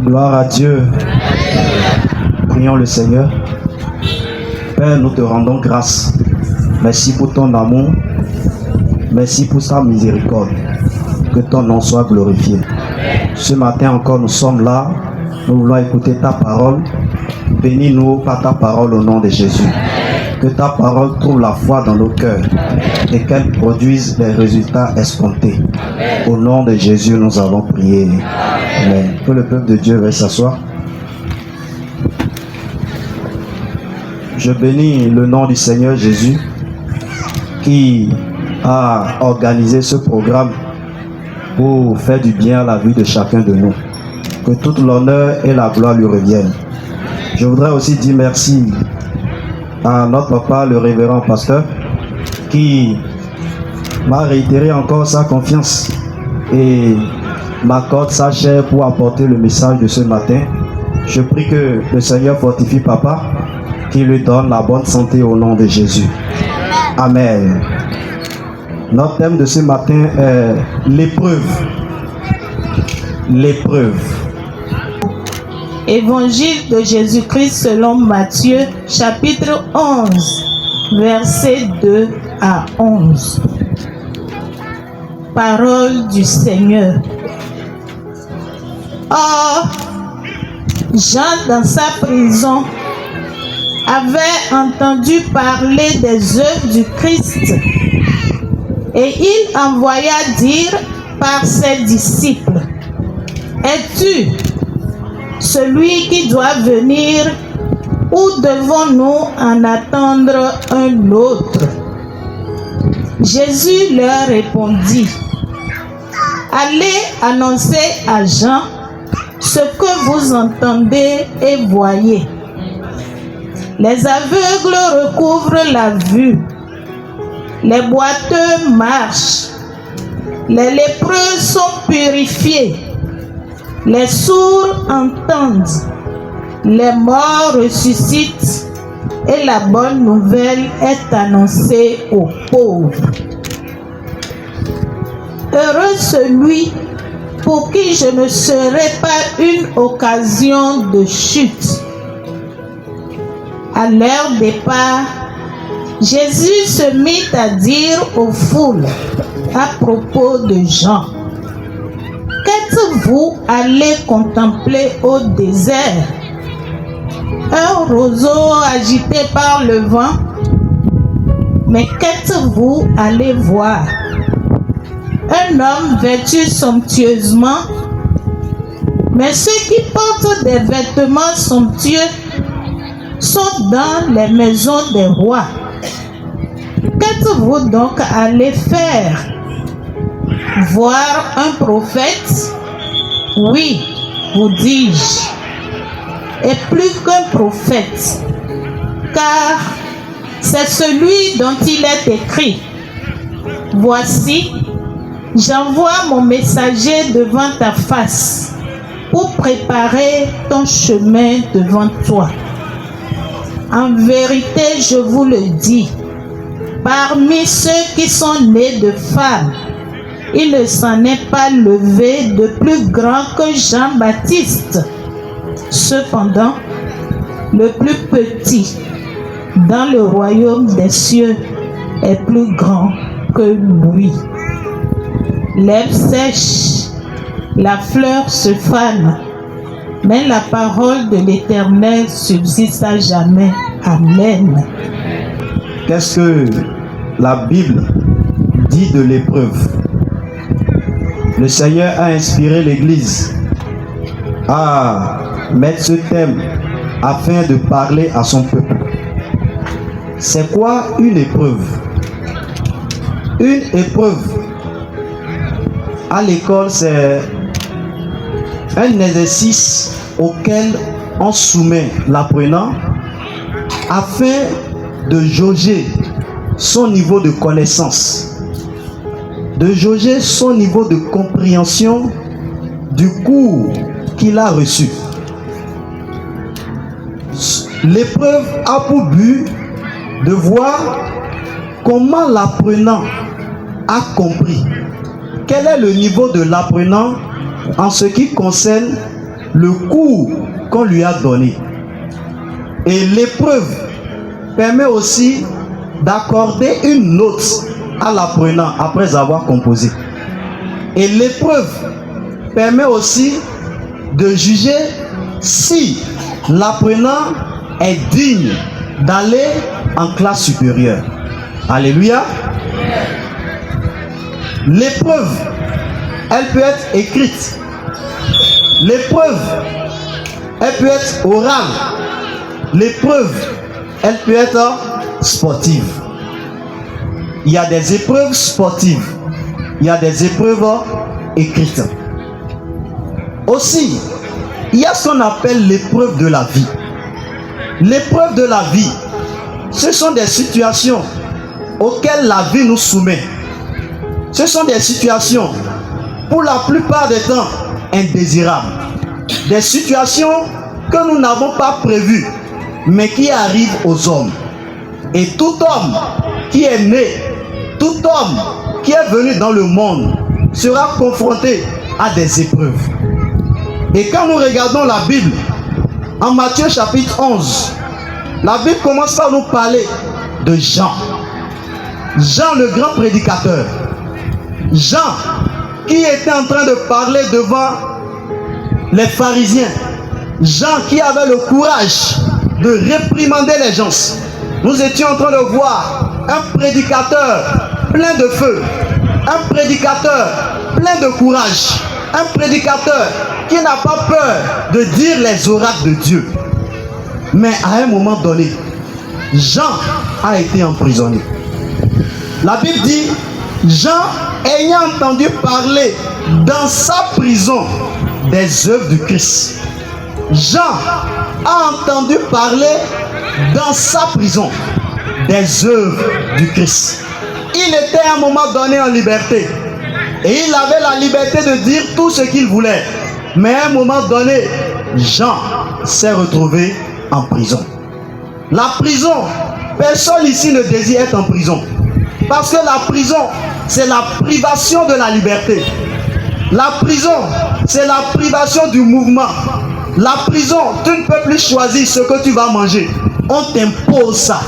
Gloire à Dieu. Prions le Seigneur. Père, nous te rendons grâce. Merci pour ton amour. Merci pour ta miséricorde. Que ton nom soit glorifié. Ce matin encore, nous sommes là. Nous voulons écouter ta parole. Bénis-nous par ta parole au nom de Jésus. Que ta parole trouve la foi dans nos cœurs et qu'elle produise les résultats escomptés. Au nom de Jésus, nous avons prié. Amen. Que le peuple de Dieu veuille s'asseoir. Je bénis le nom du Seigneur Jésus qui a organisé ce programme pour faire du bien à la vie de chacun de nous. Que toute l'honneur et la gloire lui reviennent. Je voudrais aussi dire merci à notre papa, le révérend pasteur, qui m'a réitéré encore sa confiance et m'accorde sa chair pour apporter le message de ce matin. Je prie que le Seigneur fortifie papa, qu'il lui donne la bonne santé au nom de Jésus. Amen. Notre thème de ce matin est l'épreuve. L'épreuve. Évangile de Jésus-Christ selon Matthieu, chapitre 11, versets 2 à 11. Parole du Seigneur. Or, Jean, dans sa prison, avait entendu parler des œuvres du Christ et il envoya dire par ses disciples: Es-tu celui qui doit venir ou devons-nous en attendre un autre? Jésus leur répondit: Allez annoncer à Jean ce que vous entendez et voyez. Les aveugles recouvrent la vue, les boiteux marchent, les lépreux sont purifiés, les sourds entendent, les morts ressuscitent et la bonne nouvelle est annoncée aux pauvres. Heureux celui pour qui je ne serai pas une occasion de chute. À leur départ, Jésus se mit à dire aux foules à propos de Jean: Qu'êtes-vous allé contempler au désert? Un roseau agité par le vent? Mais qu'êtes-vous allé voir? Un homme vêtu somptueusement? Mais ceux qui portent des vêtements somptueux sont dans les maisons des rois. Qu'êtes-vous donc allé faire? Voir un prophète? Oui, vous dis-je, et plus qu'un prophète, car c'est celui dont il est écrit: Voici, j'envoie mon messager devant ta face pour préparer ton chemin devant toi. En vérité, je vous le dis, parmi ceux qui sont nés de femmes, il ne s'en est pas levé de plus grand que Jean-Baptiste. Cependant, le plus petit dans le royaume des cieux est plus grand que lui. L'herbe sèche, la fleur se fane, mais la parole de l'Éternel subsiste à jamais. Amen. Qu'est-ce que la Bible dit de l'épreuve? Le Seigneur a inspiré l'Église à mettre ce thème afin de parler à son peuple. C'est quoi une épreuve? Une épreuve à l'école, c'est un exercice auquel on soumet l'apprenant afin de jauger son niveau de connaissance, de jauger son niveau de compréhension du cours qu'il a reçu. L'épreuve a pour but de voir comment l'apprenant a compris. Quel est le niveau de l'apprenant en ce qui concerne le cours qu'on lui a donné. Et l'épreuve permet aussi d'accorder une note à l'apprenant après avoir composé. Et l'épreuve permet aussi de juger si l'apprenant est digne d'aller en classe supérieure. Alléluia. L'épreuve, elle peut être écrite. L'épreuve, elle peut être orale. L'épreuve, elle peut être sportive. Il y a des épreuves sportives. Il y a des épreuves écrites. Aussi, il y a ce qu'on appelle l'épreuve de la vie. L'épreuve de la vie, ce sont des situations auxquelles la vie nous soumet. Ce sont des situations, pour la plupart des temps, indésirables. Des situations que nous n'avons pas prévues, mais qui arrivent aux hommes. Et tout homme qui est né, tout homme qui est venu dans le monde, sera confronté à des épreuves. Et quand nous regardons la Bible, en Matthieu chapitre 11, la Bible commence par nous parler de Jean. Jean le grand prédicateur. Jean qui était en train de parler devant les pharisiens. Jean qui avait le courage de réprimander les gens. Nous étions en train de voir un prédicateur plein de feu. Un prédicateur plein de courage. Un prédicateur qui n'a pas peur de dire les oracles de Dieu. Mais à un moment donné, Jean a été emprisonné. La Bible dit, Jean ayant entendu parler dans sa prison des œuvres du Christ. Jean a entendu parler dans sa prison des œuvres du Christ. Il était à un moment donné en liberté. Et il avait la liberté de dire tout ce qu'il voulait. Mais à un moment donné, Jean s'est retrouvé en prison. La prison, personne ici ne désire être en prison. Parce que la prison, c'est la privation de la liberté. La prison, c'est la privation du mouvement. La prison, tu ne peux plus choisir ce que tu vas manger. On t'impose ça.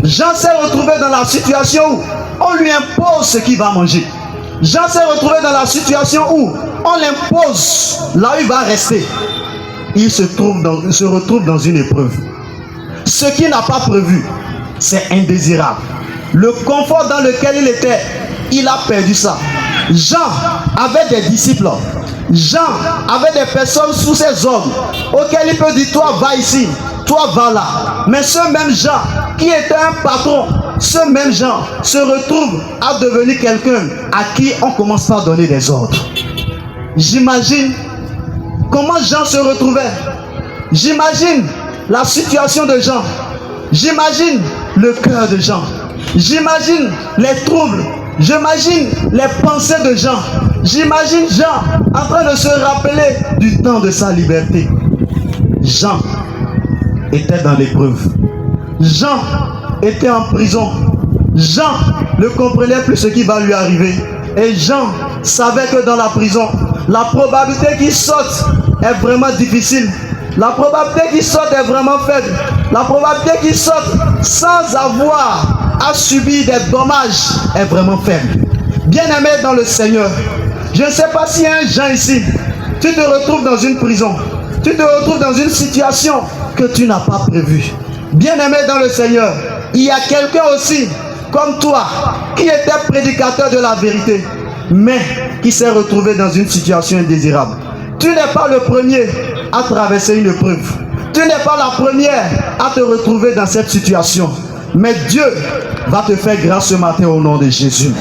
Jean s'est retrouvé dans la situation où on lui impose ce qu'il va manger. Jean s'est retrouvé dans la situation où on l'impose là où il va rester. Il se retrouve dans une épreuve. Ce qu'il n'a pas prévu, c'est indésirable. Le confort dans lequel il était, il a perdu ça. Jean avait des disciples. Jean avait des personnes sous ses ordres auxquelles il peut dire, toi va ici, toi va là. Mais ce même Jean qui était un patron, ce même Jean se retrouve à devenir quelqu'un à qui on commence par donner des ordres. J'imagine comment Jean se retrouvait. J'imagine la situation de Jean. J'imagine le cœur de Jean. J'imagine les troubles. J'imagine les pensées de Jean. J'imagine Jean en train de se rappeler du temps de sa liberté. Jean était dans l'épreuve. Jean était en prison. Jean ne comprenait plus ce qui va lui arriver. Et Jean savait que dans la prison, la probabilité qu'il saute est vraiment difficile. La probabilité qu'il saute est vraiment faible. La probabilité qu'il saute sans avoir à subir des dommages est vraiment faible. Bien-aimé dans le Seigneur, je ne sais pas s'il y a un Jean ici, tu te retrouves dans une prison, tu te retrouves dans une situation que tu n'as pas prévue. Bien-aimé dans le Seigneur, il y a quelqu'un aussi comme toi qui était prédicateur de la vérité, mais qui s'est retrouvé dans une situation indésirable. Tu n'es pas le premier à traverser une épreuve. Tu n'es pas la première à te retrouver dans cette situation. Mais Dieu va te faire grâce ce matin au nom de Jésus.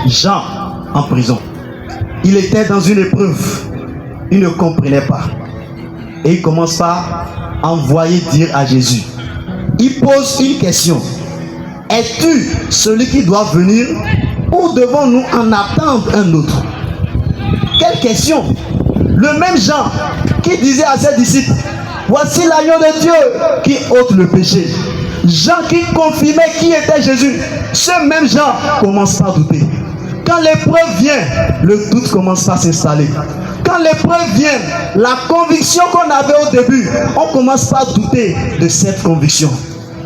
Jean en prison. Il était dans une épreuve. Il ne comprenait pas. Et il commence par envoyer dire à Jésus. Il pose une question. Es-tu celui qui doit venir ou devons-nous en attendre un autre? Quelle question! Le même Jean qui disait à ses disciples, voici l'agneau de Dieu qui ôte le péché. Jean qui confirmait qui était Jésus. Ce même Jean commence par douter. Quand l'épreuve vient, le doute commence à s'installer. Quand l'épreuve vient, la conviction qu'on avait au début, on commence par douter de cette conviction.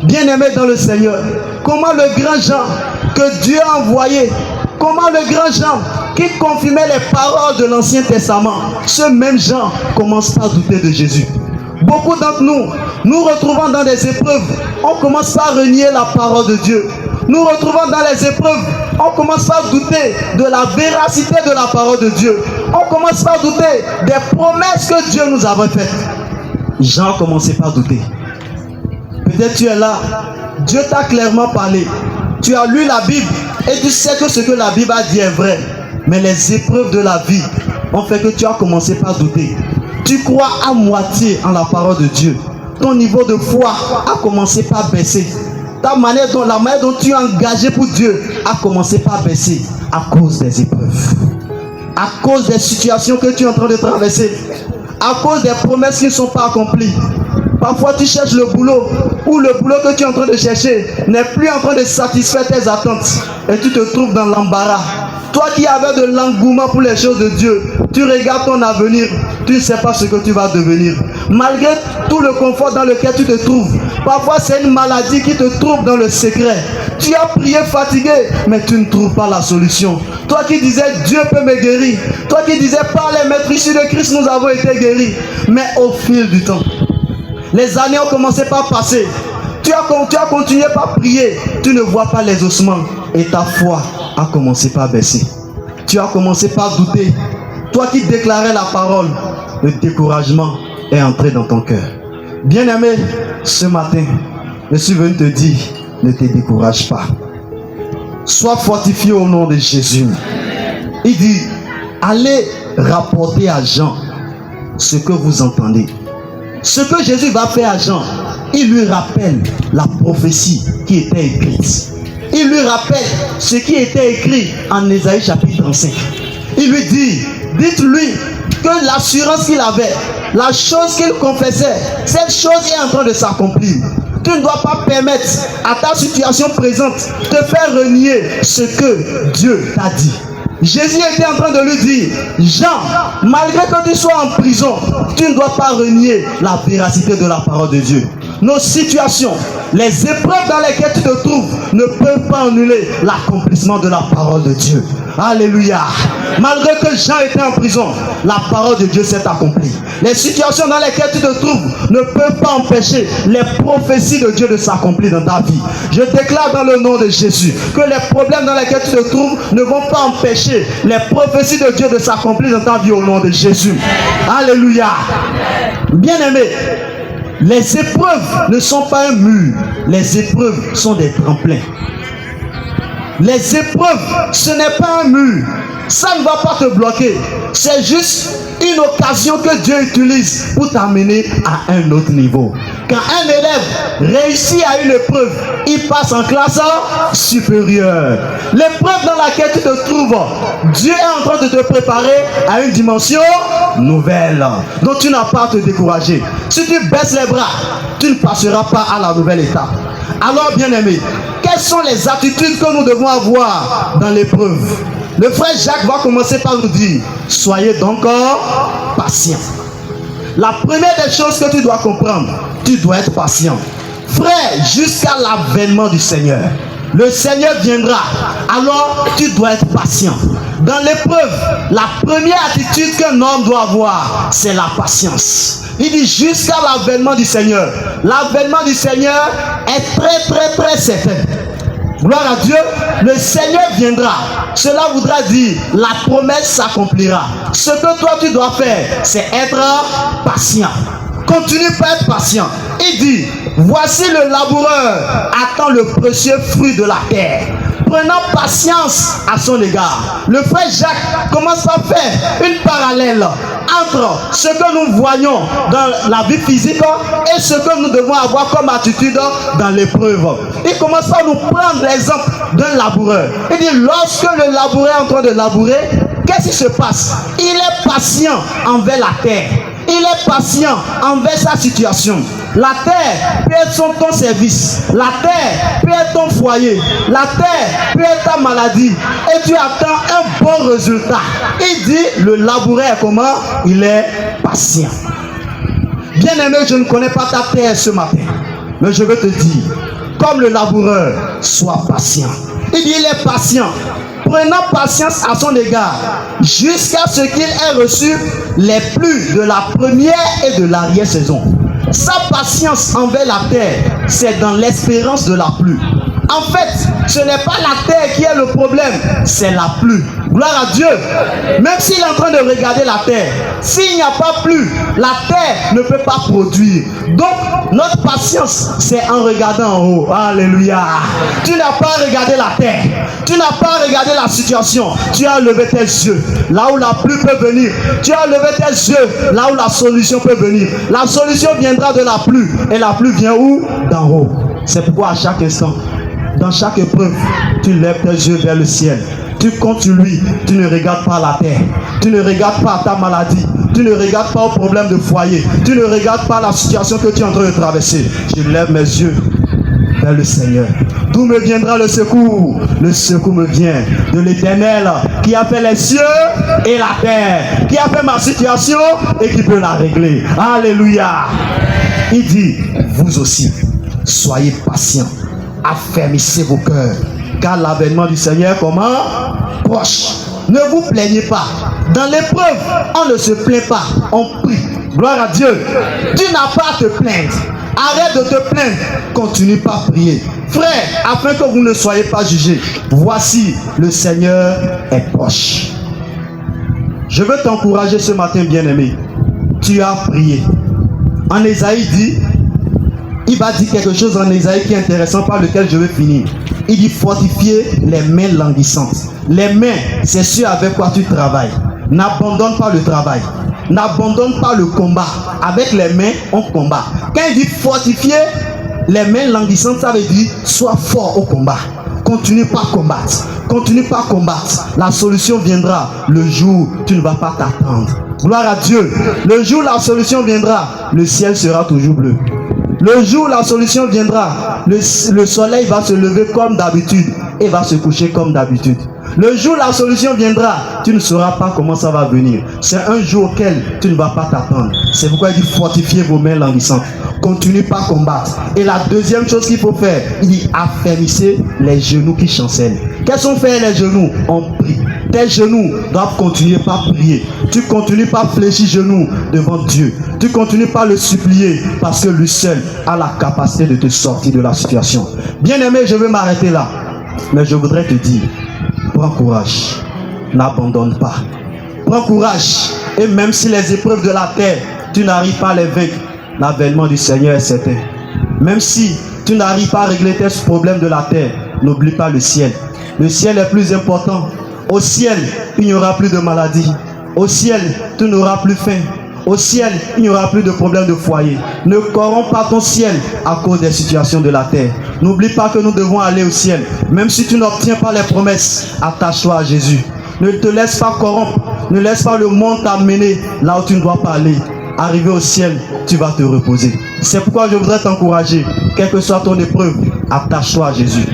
Bien-aimé dans le Seigneur, comment le grand Jean que Dieu a envoyé, comment le grand Jean qui confirmait les paroles de l'Ancien Testament, ce même Jean commence par douter de Jésus. Beaucoup d'entre nous, nous retrouvons dans des épreuves, on commence par renier la parole de Dieu. Nous retrouvons dans les épreuves, on commence par douter de la véracité de la parole de Dieu. On commence par douter des promesses que Dieu nous avait faites. Jean a commencé par douter. Peut-être tu es là, Dieu t'a clairement parlé. Tu as lu la Bible et tu sais que ce que la Bible a dit est vrai. Mais les épreuves de la vie ont fait que tu as commencé par douter. Tu crois à moitié en la parole de Dieu. Ton niveau de foi a commencé par baisser. La manière dont tu es engagé pour Dieu a commencé par baisser à cause des épreuves. À cause des situations que tu es en train de traverser. À cause des promesses qui ne sont pas accomplies. Parfois tu cherches le boulot ou le boulot que tu es en train de chercher n'est plus en train de satisfaire tes attentes et tu te trouves dans l'embarras. Toi qui avais de l'engouement pour les choses de Dieu, tu regardes ton avenir, tu ne sais pas ce que tu vas devenir. Malgré tout le confort dans lequel tu te trouves, parfois c'est une maladie qui te trouve dans le secret. Tu as prié fatigué, mais tu ne trouves pas la solution. Toi qui disais Dieu peut me guérir, toi qui disais par les maîtrises de Christ nous avons été guéris, mais au fil du temps, les années ont commencé par passer. Tu as continué par prier. Tu ne vois pas les ossements. Et ta foi a commencé par baisser. Tu as commencé par douter. Toi qui déclarais la parole, le découragement est entré dans ton cœur. Bien-aimé, ce matin, je suis venu te dire, ne te décourage pas. Sois fortifié au nom de Jésus. Il dit, allez rapporter à Jean ce que vous entendez. Ce que Jésus va faire à Jean, il lui rappelle la prophétie qui était écrite. Il lui rappelle ce qui était écrit en Ésaïe chapitre 35. Il lui dit, dites-lui que l'assurance qu'il avait, la chose qu'il confessait, cette chose est en train de s'accomplir. Tu ne dois pas permettre à ta situation présente de faire renier ce que Dieu t'a dit. Jésus était en train de lui dire, Jean, malgré que tu sois en prison, tu ne dois pas renier la véracité de la parole de Dieu. Nos situations, les épreuves dans lesquelles tu te trouves ne peuvent pas annuler l'accomplissement de la parole de Dieu. Alléluia. Malgré que Jean était en prison, la parole de Dieu s'est accomplie. Les situations dans lesquelles tu te trouves ne peuvent pas empêcher les prophéties de Dieu de s'accomplir dans ta vie. Je déclare dans le nom de Jésus que les problèmes dans lesquels tu te trouves ne vont pas empêcher les prophéties de Dieu de s'accomplir dans ta vie au nom de Jésus. Alléluia. Bien-aimé, les épreuves ne sont pas un mur. Les épreuves sont des tremplins. Les épreuves, ce n'est pas un mur. Ça ne va pas te bloquer. C'est juste une occasion que Dieu utilise pour t'amener à un autre niveau. Quand un élève réussit à une épreuve, il passe en classe supérieure. L'épreuve dans laquelle tu te trouves, Dieu est en train de te préparer à une dimension nouvelle. Donc tu n'as pas à te décourager. Si tu baisses les bras, tu ne passeras pas à la nouvelle étape. Alors bien-aimé, quelles sont les attitudes que nous devons avoir dans l'épreuve? Le frère Jacques va commencer par nous dire, soyez donc patients. La première des choses que tu dois comprendre, tu dois être patient. Frère, jusqu'à l'avènement du Seigneur. Le Seigneur viendra, alors tu dois être patient. Dans l'épreuve, la première attitude qu'un homme doit avoir, c'est la patience. Il dit jusqu'à l'avènement du Seigneur. L'avènement du Seigneur est très certain. Gloire à Dieu, le Seigneur viendra. Cela voudra dire, la promesse s'accomplira. Ce que toi tu dois faire, c'est être patient. Continue par être patient. Il dit, voici le laboureur attend le précieux fruit de la terre. Prenant patience à son égard. Le frère Jacques commence par faire une parallèle entre ce que nous voyons dans la vie physique et ce que nous devons avoir comme attitude dans l'épreuve. Il commence par nous prendre l'exemple d'un laboureur. Il dit, lorsque le laboureur est en train de labourer, qu'est-ce qui se passe? Il est patient envers la terre. Il est patient envers sa situation. La terre peut être ton service. La terre peut être ton foyer. La terre peut être ta maladie. Et tu attends un bon résultat. Il dit, le laboureur, comment? Il est patient. Bien-aimé, je ne connais pas ta terre ce matin. Mais je veux te dire, comme le laboureur, sois patient. Il dit, il est patient. Prenant patience à son égard, jusqu'à ce qu'il ait reçu les plus de la première et de l'arrière-saison. Sa patience envers la terre, c'est dans l'espérance de la pluie. En fait, ce n'est pas la terre qui est le problème, c'est la pluie. Gloire à Dieu. Même s'il est en train de regarder la terre, s'il n'y a pas plu, la terre ne peut pas produire. Donc, notre patience, c'est en regardant en haut. Alléluia. Tu n'as pas regardé la terre. Tu n'as pas regardé la situation. Tu as levé tes yeux là où la pluie peut venir. Tu as levé tes yeux là où la solution peut venir. La solution viendra de la pluie. Et la pluie vient où? D'en haut. C'est pourquoi à chaque instant, dans chaque épreuve, tu lèves tes yeux vers le ciel. Tu comptes sur lui. Tu ne regardes pas la terre. Tu ne regardes pas ta maladie. Tu ne regardes pas au problème de foyer. Tu ne regardes pas la situation que tu es en train de traverser. Je lève mes yeux vers le Seigneur. D'où me viendra le secours? Le secours me vient de l'Éternel qui a fait les cieux et la terre, qui a fait ma situation et qui peut la régler. Alléluia. Il dit, vous aussi, soyez patients. Affermissez vos cœurs, car l'avènement du Seigneur, comment? Proche. Ne vous plaignez pas. Dans l'épreuve, on ne se plaint pas, on prie. Gloire à Dieu. Tu n'as pas à te plaindre. Arrête de te plaindre. Continue par prier. Frère, afin que vous ne soyez pas jugés, voici, le Seigneur est proche. Je veux t'encourager ce matin, bien-aimé. Tu as prié. En Ésaïe dit, il va dire quelque chose en Ésaïe qui est intéressant, par lequel je vais finir. Il dit fortifier les mains languissantes. Les mains, c'est ce avec quoi tu travailles. N'abandonne pas le travail. N'abandonne pas le combat. Avec les mains, on combat. Quand il dit fortifier les mains languissantes, ça veut dire sois fort au combat. Continue pas à combattre. Continue pas à combattre. La solution viendra le jour où tu ne vas pas t'attendre. Gloire à Dieu. Le jour où la solution viendra, le ciel sera toujours bleu. Le jour où la solution viendra, le soleil va se lever comme d'habitude et va se coucher comme d'habitude. Le jour où la solution viendra, tu ne sauras pas comment ça va venir. C'est un jour auquel tu ne vas pas t'attendre. C'est pourquoi il dit fortifiez vos mains languissantes. Continue pas à combattre. Et la deuxième chose qu'il faut faire, il dit affermissez les genoux qui chancellent. Quels sont faits les genoux? On prie. Tes genoux doivent continuer par prier. Tu continues par fléchir genoux devant Dieu. Tu continues par le supplier parce que lui seul a la capacité de te sortir de la situation. Bien-aimé, je vais m'arrêter là. Mais je voudrais te dire, prends courage. N'abandonne pas. Prends courage. Et même si les épreuves de la terre, tu n'arrives pas à les vaincre, l'avènement du Seigneur est certain. Même si tu n'arrives pas à régler tes problèmes de la terre, n'oublie pas le ciel. Le ciel est plus important. Au ciel, il n'y aura plus de maladie. Au ciel, tu n'auras plus faim. Au ciel, il n'y aura plus de problème de foyer. Ne corromps pas ton ciel à cause des situations de la terre. N'oublie pas que nous devons aller au ciel. Même si tu n'obtiens pas les promesses, attache-toi à Jésus. Ne te laisse pas corrompre. Ne laisse pas le monde t'amener là où tu ne dois pas aller. Arrivé au ciel, tu vas te reposer. C'est pourquoi je voudrais t'encourager. Quelle que soit ton épreuve, attache-toi à Jésus.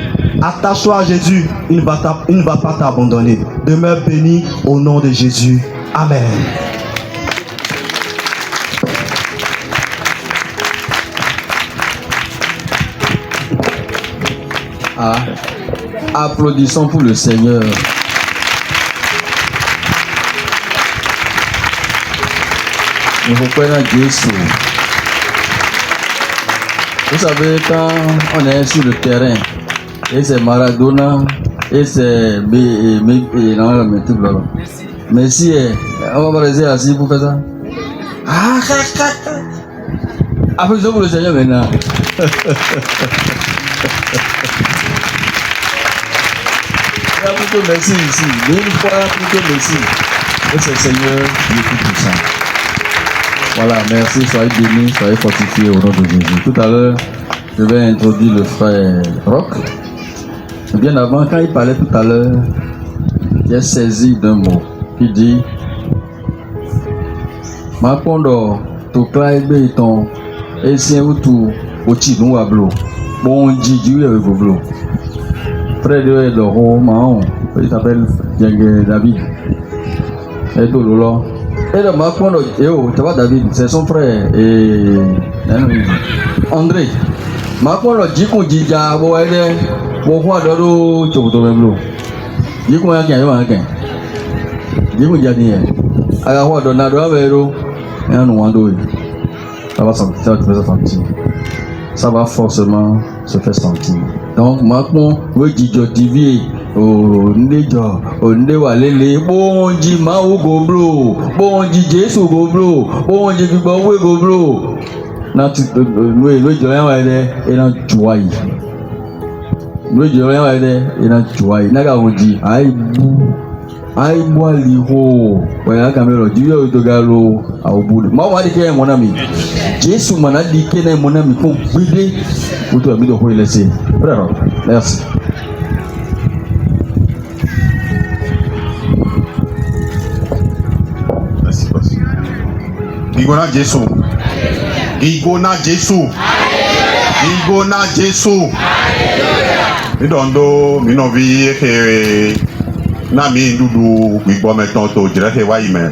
Attache-toi à Jésus, il ne va pas t'abandonner. Demeure béni au nom de Jésus. Amen. Applaudissons pour le Seigneur. Nous reprenons Jésus. Vous savez, quand on est sur le terrain, et c'est Maradona, et c'est Messi, on va rester assis pour faire ça. Applaudissons pour le Seigneur maintenant. Il y a plutôt merci ici, mais une fois plutôt merci. Et c'est le Seigneur qui est tout puissant. Voilà, merci, soyez bénis, soyez fortifiés au nom de Jésus. Tout à l'heure, je vais introduire le frère Roch. Bien avant, quand il parlait tout à l'heure, j'ai saisi d'un mot qui dit Mapondo, to cry ton esse utu ochi no ablo bon jiji we goblo frère de l'Oro Mahon il s'appelle David et Dololo et le Macron tu vois David c'est son frère et André Macron le jikun jija bo ede bo kwa dodo chokoto meblo jikun ya kan yo kan jikun jadi aga kwa do na do abero et nous wando ça va forcément se faire sentir. Donc maintenant, we jijo TV o ndejo o ndewa lele bonji ma o goblo bonji Jesu goblo bonji gbigbo we goblo na ti we jo yan wa ide ina juwai we jo yan wa ide ina juwai na ga wonji ai mwali ho waya kamero diyo dogalo awubudu ma wa dike monami Jesu mana dike na monami ko gbede oto mi do ho ile se brother merci merci Gigona Jesu Gigona Jesu Gigona Jesu Midondo minovi ke na mi dudu gbigbo meton to jire ke wa ime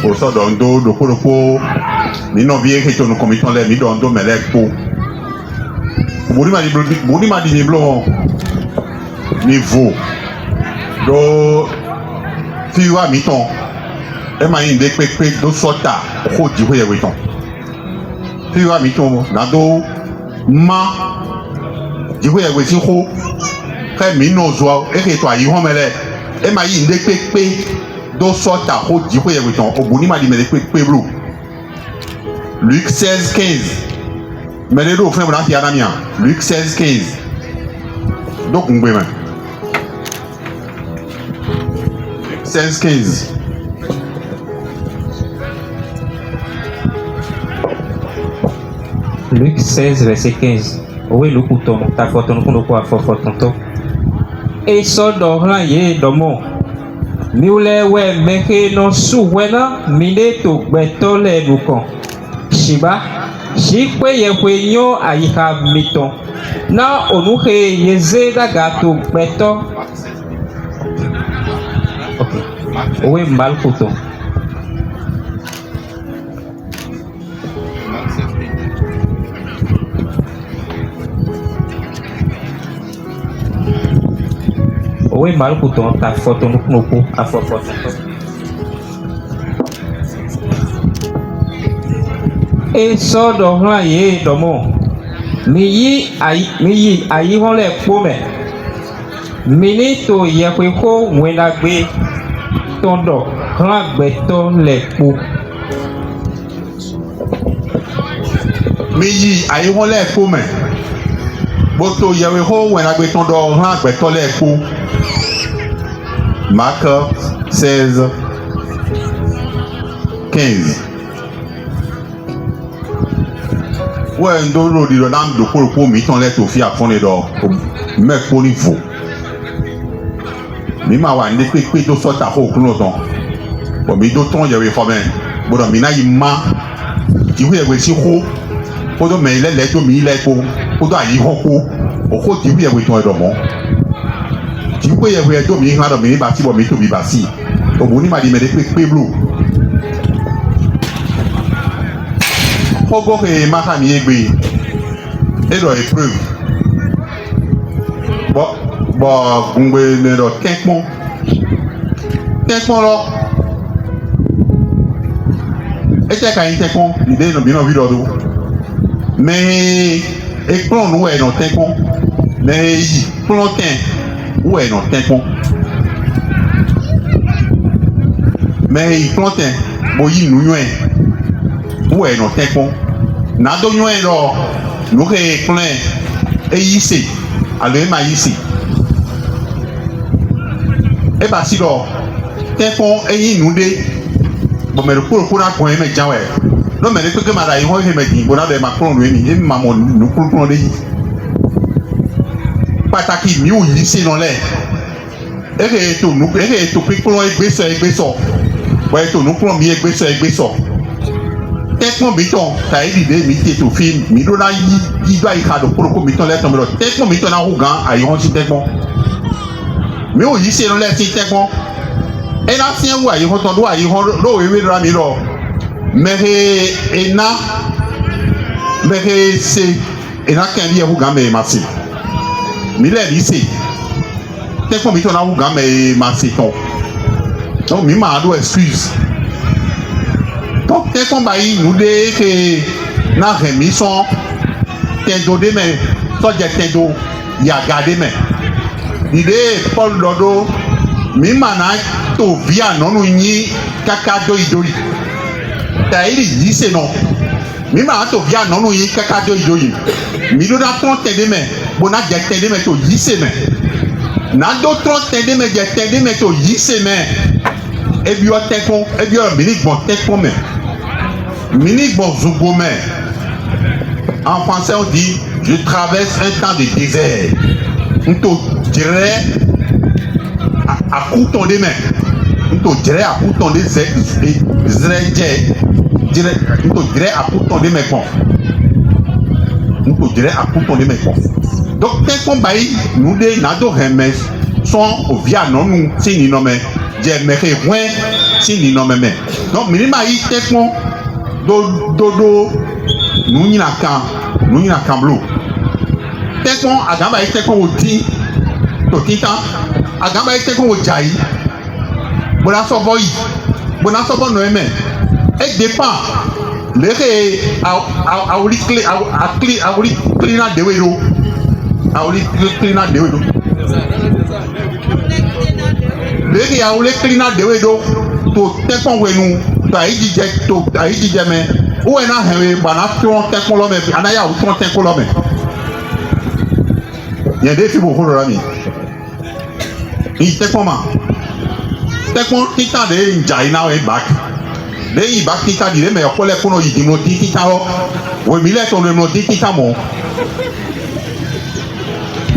o so dondo dokoroko mi no vie ke to no komiton le mi dondo melekpo boni ma di blo niveau do fiwa mi ton e ma inde pepe do sota ko di ho ye we ton fiwa mi ton na do ma di ho ye we si ho ke mi no zo e ke to ayi ho mele e ma yi nde pepe do sota ho di ho ye we ton obuni ma di mele pepe bro Luc 16:15 mele do frère blanc ya namia Luc 16:15 donc ngbe man 16:15 Luc 16, verset 15. Oui, le couteau, ta photo, nous pouvons faire photo. Et ça, dans rien, y est dans mon. Miule, ouais, mais que non, sous, ouais, non, mine, to, beto, le, boucan. Shiba, shikwe, ye, kwenyo, aïka, miton. Na, onuke, yeze, da, gato, beto. Ok. Oui, mal couteau. Oui, mal couteau, ta photo nous coupe à photo. Et ça dans rien dans mon. Mi ayi vont les pommes. Minito yakweko wenagbe tondo grand beton les pou. Meyi ayi won le po me boto yewe ho wen agbe ton do ran agbe to le po Marc 16 15 ouais ndo ro di do nam do po mi ton le to fi afon le do me po ni fo mi ma wa ndi pe to so ta ho kun ton bo mi do ton yewe fo me bo do mi na yi ma ti hu yewe si ho kodo me le to mi le ko kodo ayi ho ko o ko ti hu yewe ton do mo ti hu yewe to mi ha do mi ba ti bo mi to bi ba si o bo ni ma di me de pe blu fogo ke ma ka mi egbe e do épreuve bo ngbe ne do tenpon lo e te ka yin tenpon ide no bi no video do mais e plan no e no tenpon mais plantain ou e no tenpon mais plantain bo yi nu yuen ou e no tenpon na do yuen do no ke plein e yisi alo e ma yisi e ba si do tenpon e yi nu de bo me ko na ko e me janwe no me pe ke ma da yi ho he me din bo na be ma kron no ni e ma mo no kron de yi pataki mi o yi se no le e ke to nu e ke to pe kron egbe so bo e to nu kron mi egbe so tellement miton ta idée mité to film mi do na yi doit y kado pour miton là tombe tellement miton na rougan ayi on tellement mais o yi se no le ti tellement et là si on ayi on ton do ayi on lo we ra mi lo mais ena mais c'est ena kan bi e rougan mais ma si mi le lycée tellement miton na rougan mais ma si ton donc mi ma do excuse. Donc, tel qu'on va y nous dire que na remis son tendo de main, soit des tendo, il y a gardé main. L'idée, Paul Dodo, mi mana to via non ou ni kaka doi doi. T'as dit c'est non. Mi mana to via non ou ni kaka doi doi. Mi do na ton tende main, bona des tende main to y c'est main. Na d'autres tende main des tende main to y c'est main. Et bien, minique bon tête pour main. Minique bon zougomé. En français, on dit je traverse un temps de désert. On te dirait à coup ton des mains. On te dirait à coup ton des on te dirait à coup ton des mains. On te dirait à coup ton des mains. Donc, tête qu'on baille, nous des nado remes sont au via non nous, c'est ni nommé. J'ai méré moins si ni nommé. Donc, minima y tête mon dodo nous n'y a qu'un bleu. Tête mon à gamba y tête qu'on dit totita à gamba y tête qu'on jaillit. Bona so boy, bona so bon noeme. Et dépend. Les à oli clina de wero. À oli clina de wero. Les à oli clina de wero. To tepon wenu. To aïdi jeme. Ou ena hewe bana ton tepon lome. Anaya ou ton tepon lome. Il y a des filles beaucoup de l'ami. Il tepon ma. Tepon kita de njai na we back. De yi back kita di me ko le kono yi mo di kita o. We mi le to le mo di kita mo.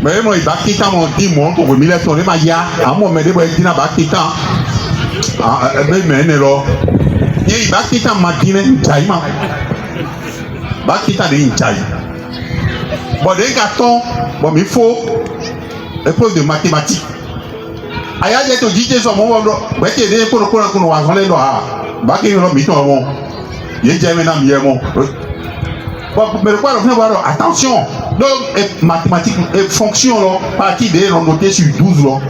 Me mo yi back kita mo di mo ko we mi le to le ma ya. Amo me de bo di na back kita. Ah me ne lo. Yi back kita ma di ne njai ma. Back kita de njai. Bon de gaton, bon il faut épreuve de mathématiques. Aya je to jije so mo wo we te de ko wa so le do ha ba ke yo mi to mo ye je me na mi ye mo bon mais quoi le attention donc mathématiques et fonction là partie de on noté sur 12 là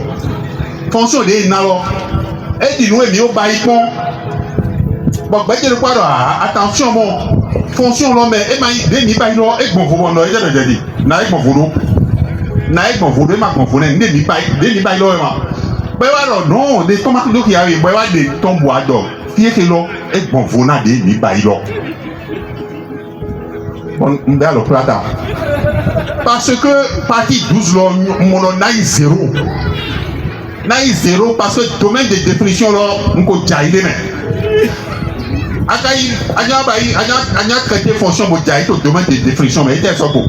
fonction de na lo et di nou mi o ba ipon bon ba ke le quoi attention mon fonction là mais e ma de mi ba lo e gbon fo no e je de di na e gbon fo do na e gbon fo do ma gbon fo ne de mi ba lo e ma. Ben voilà, non, des tomates qui arrivent, ben voilà, des tombeaux à d'or. Qui est que là, et bon, vous n'avez ni bail là. Bon, on va le plata. Parce que, partie 12 là, mon nom n'a 0. N'a 0 parce que le domaine de définition là, on peut jaillir les mains. Anya traité fonction pour jaillir au domaine de définition, mais il était soko.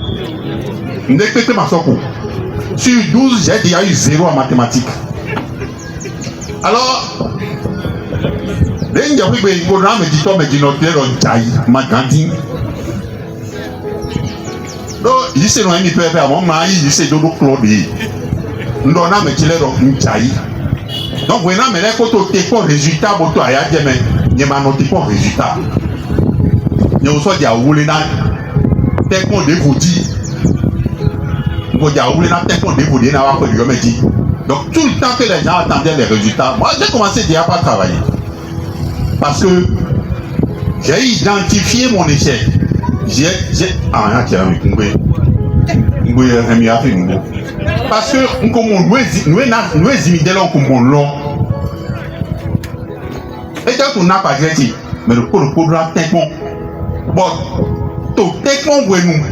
N'est que ma soko. Sur 12, j'ai déjà eu 0 en mathématiques. Alors, les gens qui ont dit ma grandi. Donc, ils se n'ont pas fait avant, mais ils se sont Claude. Nous avons mis le Njaï. Donc, vous avez mis le résultat, vous avez dit, vous avez dit, résultat. Vous avez dit, vous avez dit, vous avez dit, donc tout le temps que les gens attendaient les résultats, moi j'ai commencé déjà à travailler. Parce que j'ai identifié mon échec. Parce que nous éliminer comme on l'a. Et donc on n'a pas grandi. Mais le programme techniquement. Bon, tout techniquement nous.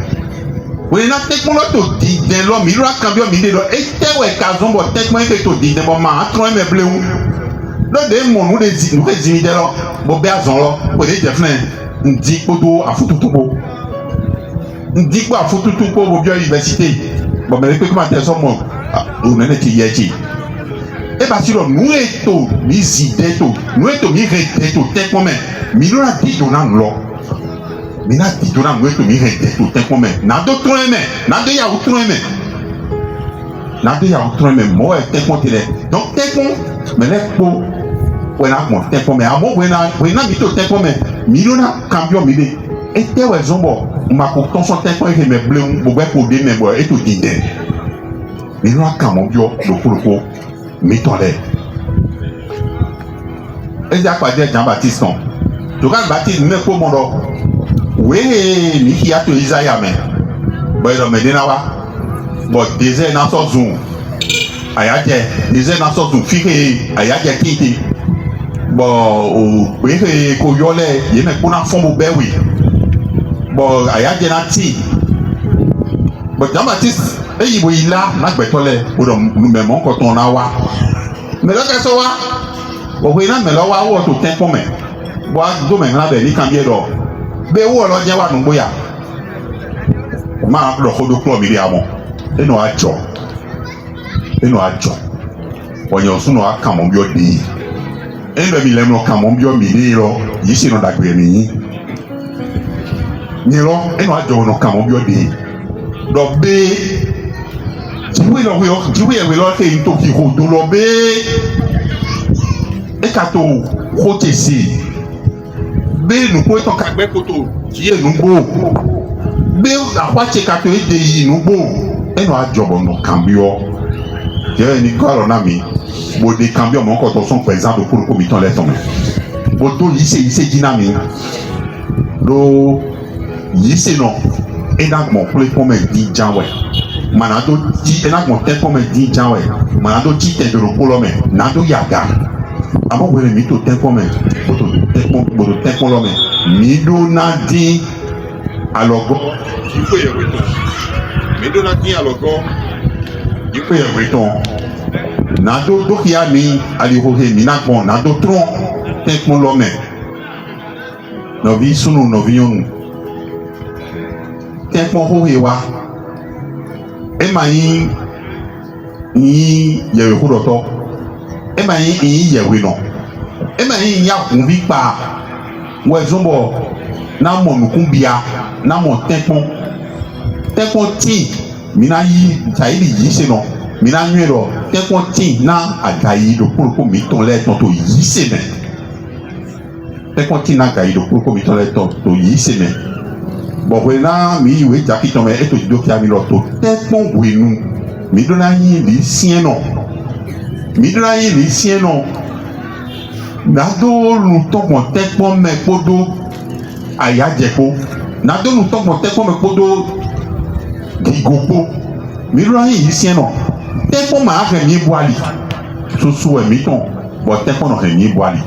Oui, na techniquement to di de l'homme, il a cambié au milieu de l'homme. Et t'es ouais, casons, bon, techniquement que to di de bon, ma, trop mes bleus. Le de mon, nous les imiter là, bon, béazon là, pour les défendre, on dit que à foutre tout beau. On dit quoi à foutre tout beau, au bien université. Bon, mais les comment t'es son mot, on en est qui est. Et parce que nous étions mis idées, nous étions mis retraités, techniquement, mais nous a dit qu'on a l'eau. mina ti do na mo to mi he to ten ko me na do tro me na do ya o tro me na do ya o tro me mo e ten ko ti le donc ten ko me le po we na mo ten ko me amo we na mi to ten ko me mi do na cambio mi de e te we zombo ma ko ton so ten ko e me ble un bo be ko de me bo e to di de mi do na cambio do ko mi to le e ja pa de Jean Baptiste non to Jean Baptiste me ko mo do we ni ki ato Isaiah me bo do me de na wa bo deze na so zoom ayaje deze na so zoom fi ke ayaje kiti bo o we ko yole ye me ko na fon bo be we bo ayaje na ti bo Jean Baptiste eyi bo ila na gbetole bo do me mo ko ton na wa me lo ke so wa bo we na me lo wa wo to ten po me bo do me na be ni kan bi do be wo lo je wa nu boya ma lo ko do klo mi ri amo eno ajo onyo sunu aka mo bi odi endo mi lemo ka mo bi o mi ni ro yi se no dagbe mi ni ro eno ajo no ka mo bi odi do be jiwe lo ke into ki ho do lo be e ka to ko te si be nu ko to ka gbe ko to ki e nu gbo be apa che ka to e de yi nu gbo eno ajobo no cambio je ni ko na mi bo de cambio mo ko to son par exemple pour ko mi ton le ton bo to yi se jina mi do yi se no e na mo play pour me di janwe manado ti e na mo te pour me di janwe manado ti te do ko lo me na do yaga amo we mi to te pour me bo to te pour lo me mi do na di alogo ti ko ye we to mi do na di alogo ti ko ye we to na do kia mi ali ho he mi na bon na do tron te pour lo me no vi sunu no vi onu te pour ho he wa e ma yin ye ho do to e ma yin ye we no e ma yin ya kun bi pa we zombo na mo nukun bia na mo tekpon ti mi na yi taili yi se no mi na nwe ro tekpon ti na agayi do ko mi ton le ton to yi se me tekpon ti na agayi do ko mi ton le ton to yi se me bo we na mi we jaki ton me e to do ki ami lo to tekpon we nu mi do na yin li sien no na do lu to mo tekpon me podo ayajepo na do lu to mo tekpon me podo gigopo mi do na yin sien no tekpon ma ha mi boali susu e mi ton bo tekpon no he mi boali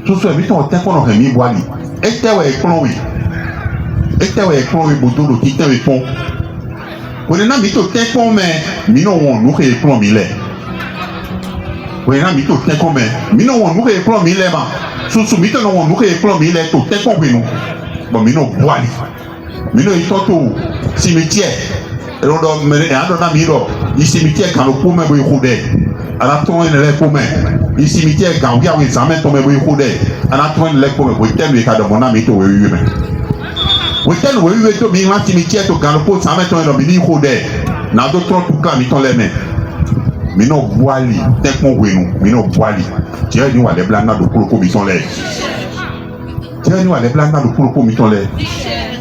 susu e mi ton tekpon no he mi boali e tewe ekron we bodo lo ki tewe pon wele na mi to tekpon me mi no won nu he ekron mi le wele na mi to tekpon me mi no won nu he ekron mi le ma susu mi to no won nu he ekron mi le to tekpon we nu bo mi no boali mi no itoto cimetière erodo me ando na mi ro ni cimetière kan lo po me bo ikode ana to en le po me ni cimetière kan wi awe examen to me bo ikode ana to en le po me bo tenu ka do mona mi to we wi me we tenu we wi to mi ma cimetière to kan lo po examen to en mi ikode na do tro tu ka mi ton le me mi no boali tekpon we nu mi no boali je ni wa le blanda do ko mi ton le je ni wa le blanda do ko mi ton le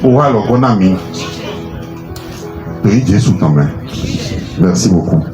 o wa lo gona mi. Oui, Jésus quand même. Merci beaucoup.